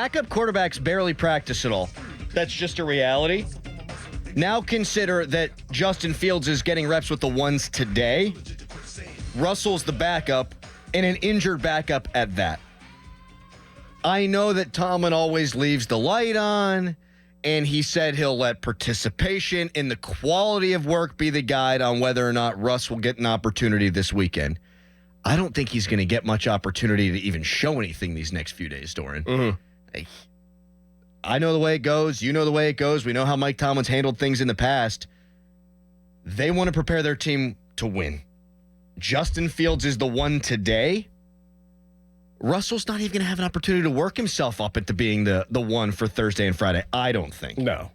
Backup quarterbacks barely practice at all. That's just a reality. Now consider that Justin Fields is getting reps with the ones today. Russell's the backup, and an injured backup at that. I know that Tomlin always leaves the light on, and he said he'll let participation in the quality of work be the guide on whether or not Russ will get an opportunity this weekend. I don't think he's going to get much opportunity to even show anything these next few days, Dorin. Mm-hmm. I know the way it goes. You know the way it goes. We know how Mike Tomlin's handled things in the past. They want to prepare their team to win. Justin Fields is the one today. Russell's not even going to have an opportunity to work himself up into being the one for Thursday and Friday. I don't think. No.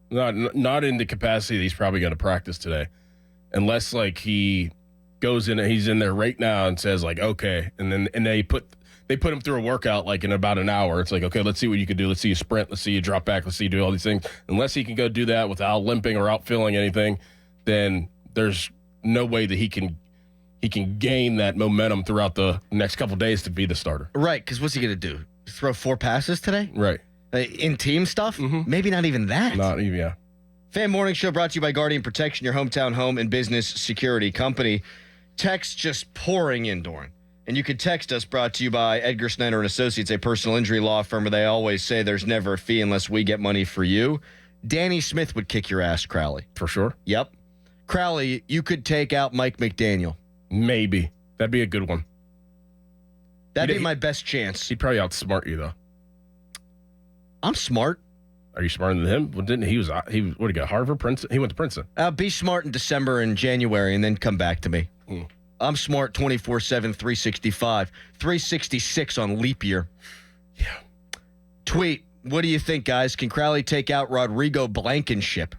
Not in the capacity that he's probably going to practice today. Unless, like, he goes in, he's in there right now and says, like, okay. And they put him through a workout, like, in about an hour. It's like, okay, let's see what you can do. Let's see you sprint. Let's see you drop back. Let's see you do all these things. Unless he can go do that without limping or out feeling anything, then there's no way that he can gain that momentum throughout the next couple of days to be the starter. Right, because what's he going to do? Throw 4 passes today? Right. In team stuff? Mm-hmm. Maybe not even that. Not even, yeah. Fan Morning Show brought to you by Guardian Protection, your hometown home and business security company. Text just pouring in, Dorin. And you can text us, brought to you by Edgar Snyder & Associates, a personal injury law firm where they always say there's never a fee unless we get money for you. Danny Smith would kick your ass, Crowley. For sure. Yep. Crowley, you could take out Mike McDaniel. Maybe. That'd be a good one. That'd be my best chance. He'd probably outsmart you, though. I'm smart. Are you smarter than him? Well, didn't he what did he got? Harvard, Princeton? He went to Princeton. Be smart in December and January and then come back to me. I'm smart 24/7, 365. 366 on leap year. Yeah. Tweet, what do you think, guys? Can Crowley take out Rodrigo Blankenship?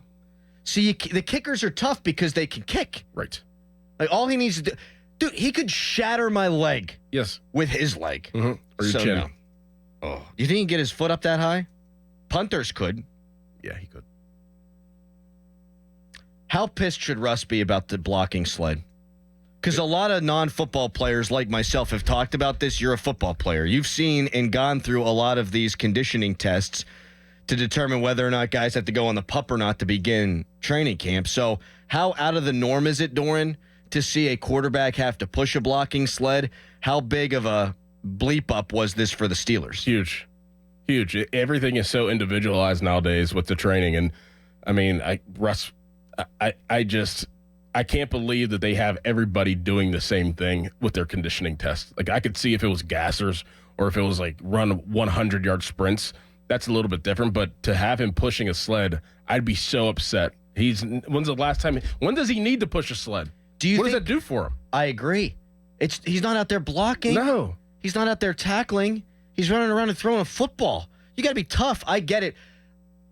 See, the kickers are tough because they can kick. Right. Like, all he needs to do... Dude, he could shatter my leg. Yes. With his leg. Mm-hmm. Or your chin. No. Oh. You think he can get his foot up that high? Punters could. Yeah, he could. How pissed should Russ be about the blocking sled? Because a lot of non-football players like myself have talked about this. You're a football player. You've seen and gone through a lot of these conditioning tests to determine whether or not guys have to go on the pup or not to begin training camp. So how out of the norm is it, Dorin, to see a quarterback have to push a blocking sled? How big of a bleep up was this for the Steelers? Huge. Everything is so individualized nowadays with the training. And, I mean, Russ, I can't believe that they have everybody doing the same thing with their conditioning tests. Like, I could see if it was gassers or if it was, like, run 100-yard sprints. That's a little bit different. But to have him pushing a sled, I'd be so upset. When's the last time? When does he need to push a sled? What does that do for him? I agree. He's not out there blocking. No. He's not out there tackling. He's running around and throwing a football. You got to be tough. I get it.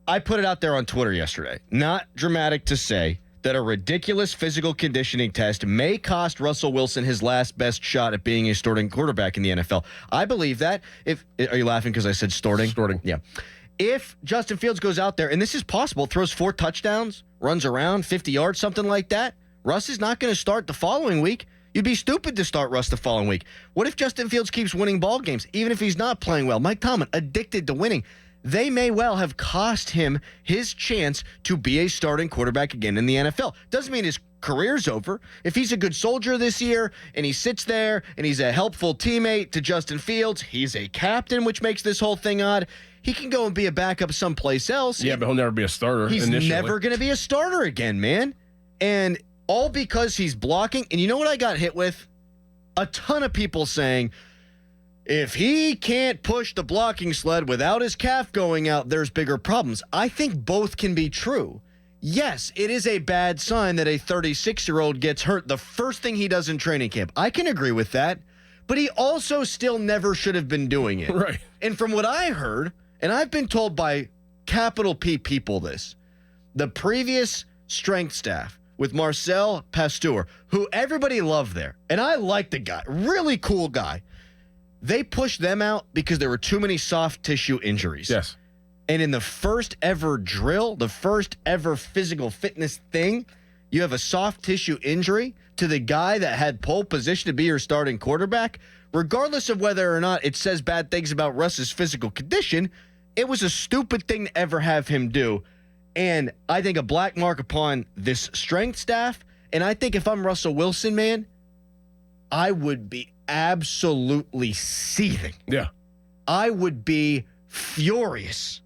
I put it out there on Twitter yesterday. Not dramatic to say that a ridiculous physical conditioning test may cost Russell Wilson his last best shot at being a starting quarterback in the NFL. I believe that. Are you laughing because I said starting? Starting. Yeah. If Justin Fields goes out there, and this is possible, throws 4 touchdowns, runs around 50 yards, something like that, Russ is not going to start the following week. You'd be stupid to start Russ the following week. What if Justin Fields keeps winning ball games, even if he's not playing well? Mike Tomlin, addicted to winning. They may well have cost him his chance to be a starting quarterback again in the NFL. Doesn't mean his career's over. If he's a good soldier this year and he sits there and he's a helpful teammate to Justin Fields, he's a captain, which makes this whole thing odd. He can go and be a backup someplace else. Yeah, but he'll never be a starter. He's never going to be a starter again, man. And all because he's blocking. And you know what I got hit with? A ton of people saying, if he can't push the blocking sled without his calf going out, there's bigger problems. I think both can be true. Yes, it is a bad sign that a 36-year-old gets hurt the first thing he does in training camp. I can agree with that. But he also still never should have been doing it. Right. And from what I heard, and I've been told by capital P people this, the previous strength staff with Marcel Pasteur, who everybody loved there, and I like the guy, really cool guy, they pushed them out because there were too many soft tissue injuries. Yes. And in the first ever drill, the first ever physical fitness thing, You have a soft tissue injury to the guy that had pole position to be your starting quarterback. Regardless of whether or not it says bad things about Russ's physical condition, it was a stupid thing to ever have him do. And I think a black mark upon this strength staff. And I think if I'm Russell Wilson, man, I would be absolutely seething. Yeah. I would be furious,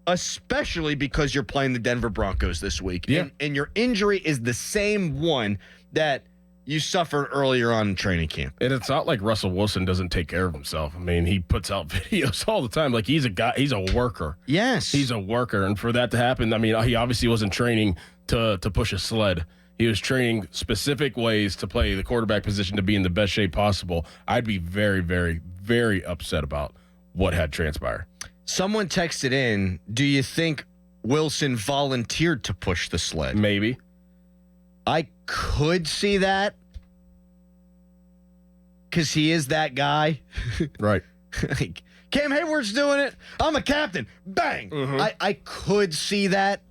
especially because you're playing the Denver Broncos this week. Yeah. And your injury is the same one that you suffered earlier on in training camp. And it's not like Russell Wilson doesn't take care of himself. I mean, he puts out videos all the time. Like, he's a guy, he's a worker. Yes. He's a worker. And for that to happen, I mean, he obviously wasn't training to push a sled. He was training specific ways to play the quarterback position to be in the best shape possible. I'd be very, very, very upset about what had transpired. Someone texted in, do you think Wilson volunteered to push the sled? Maybe. I could see that because he is that guy. Right. Like, Cam Hayward's doing it. I'm a captain. Bang. Mm-hmm. I could see that.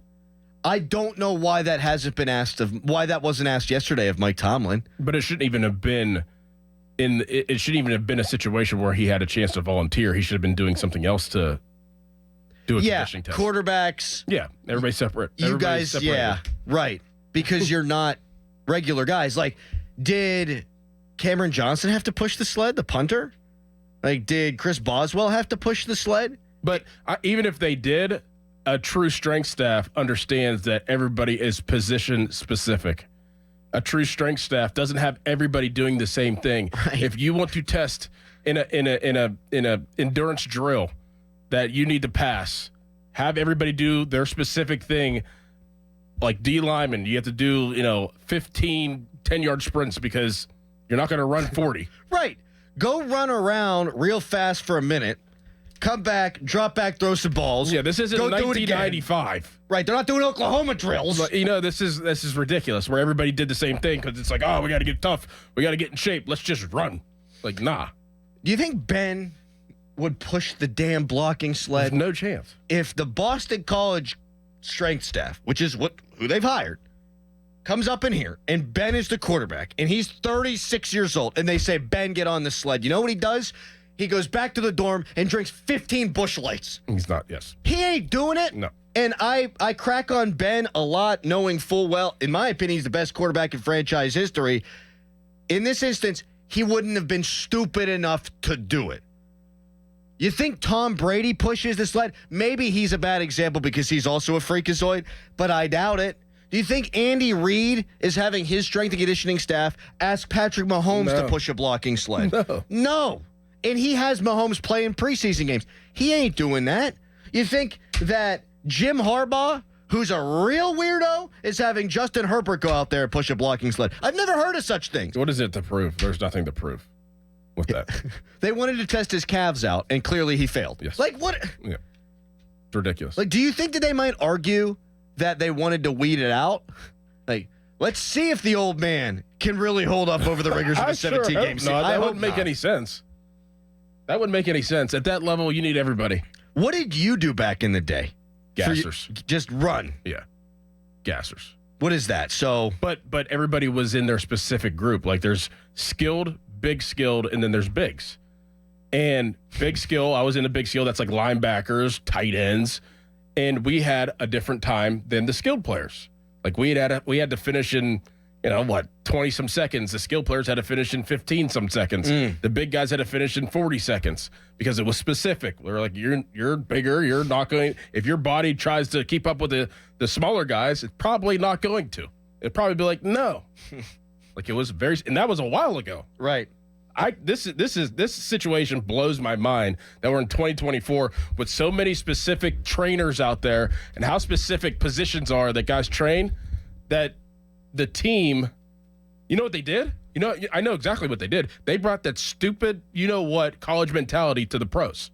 I don't know why that wasn't asked yesterday of Mike Tomlin. But it shouldn't even have been it shouldn't even have been a situation where he had a chance to volunteer. He should have been doing something else to do a conditioning test. Quarterbacks. Yeah, everybody's separate. You guys, separated. yeah, right. Because you're not regular guys. Like, did Cameron Johnson have to push the sled, the punter? Like, did Chris Boswell have to push the sled? But even if they did, a true strength staff understands that everybody is position specific. A true strength staff doesn't have everybody doing the same thing. Right. If you want to test in a endurance drill that you need to pass, have everybody do their specific thing. Like D lineman, you have to do 15 10-yard sprints because you're not going to run 40. Right. Go run around real fast for a minute. Come back, drop back, throw some balls. Yeah, this isn't 1995. Right, they're not doing Oklahoma drills. But, this is ridiculous where everybody did the same thing because it's like, oh, we got to get tough. We got to get in shape. Let's just run. Like, nah. Do you think Ben would push the damn blocking sled? There's no chance. If the Boston College strength staff, which is who they've hired, comes up in here and Ben is the quarterback and he's 36 years old and they say, Ben, get on the sled. You know what he does? He goes back to the dorm and drinks 15 Busch Lights. He's not, yes. He ain't doing it. No. And I crack on Ben a lot, knowing full well, in my opinion, he's the best quarterback in franchise history. In this instance, he wouldn't have been stupid enough to do it. You think Tom Brady pushes the sled? Maybe he's a bad example because he's also a freakazoid, but I doubt it. Do you think Andy Reid is having his strength and conditioning staff ask Patrick Mahomes to push a blocking sled? No. And he has Mahomes playing preseason games. He ain't doing that. You think that Jim Harbaugh, who's a real weirdo, is having Justin Herbert go out there and push a blocking sled? I've never heard of such things. What is it to prove? There's nothing to prove with that. They wanted to test his calves out, and clearly he failed. Yes. Like, what? Yeah. It's ridiculous. Like, do you think that they might argue that they wanted to weed it out? Like, let's see if the old man can really hold up over the rigors of a 17-game season. That wouldn't make any sense. That wouldn't make any sense. At that level, you need everybody. What did you do back in the day? Gassers. Just run. Yeah. Gassers. What is that? So, But everybody was in their specific group. Like, there's skilled, big skilled, and then there's bigs. And big skill, I was in a big skill. That's like linebackers, tight ends. And we had a different time than the skilled players. Like, we had to finish in 20-some seconds. The skilled players had to finish in 15-some seconds. The big guys had to finish in 40 seconds because it was specific. They're like, you're bigger. You're not going. If your body tries to keep up with the smaller guys, it's probably not going to. It'd probably be like, no. Like, it was and that was a while ago. right. This situation blows my mind that we're in 2024 with so many specific trainers out there and how specific positions are that guys train that the team, you know what they did? I know exactly what they did. They brought that stupid, college mentality to the pros.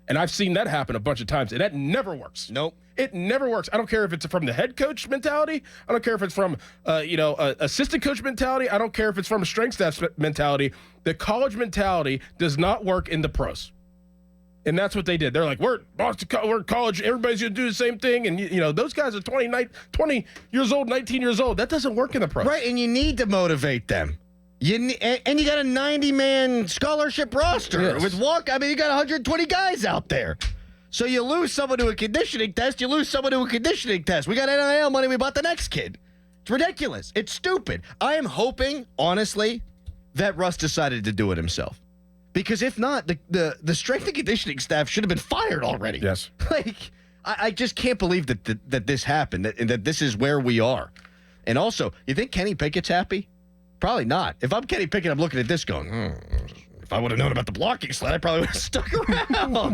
And I've seen that happen a bunch of times, and that never works. Nope. It never works. I don't care if it's from the head coach mentality. I don't care if it's from, assistant coach mentality. I don't care if it's from a strength staff mentality. The college mentality does not work in the pros. And that's what they did. They're like, we're college. Everybody's going to do the same thing. And, those guys are 20 years old, 19 years old. That doesn't work in the pros. Right, and you need to motivate them. And you got a 90-man scholarship roster with you got 120 guys out there. So you lose someone to a conditioning test, you lose someone to a conditioning test. We got NIL money, we bought the next kid. It's ridiculous. It's stupid. I am hoping, honestly, that Russ decided to do it himself. Because if not, the strength and conditioning staff should have been fired already. Yes. I just can't believe that this happened, that this is where we are. And also, you think Kenny Pickett's happy? Probably not. If I'm Kenny Pickett, I'm looking at this going, if I would have known about the blocking sled, I probably would have stuck around.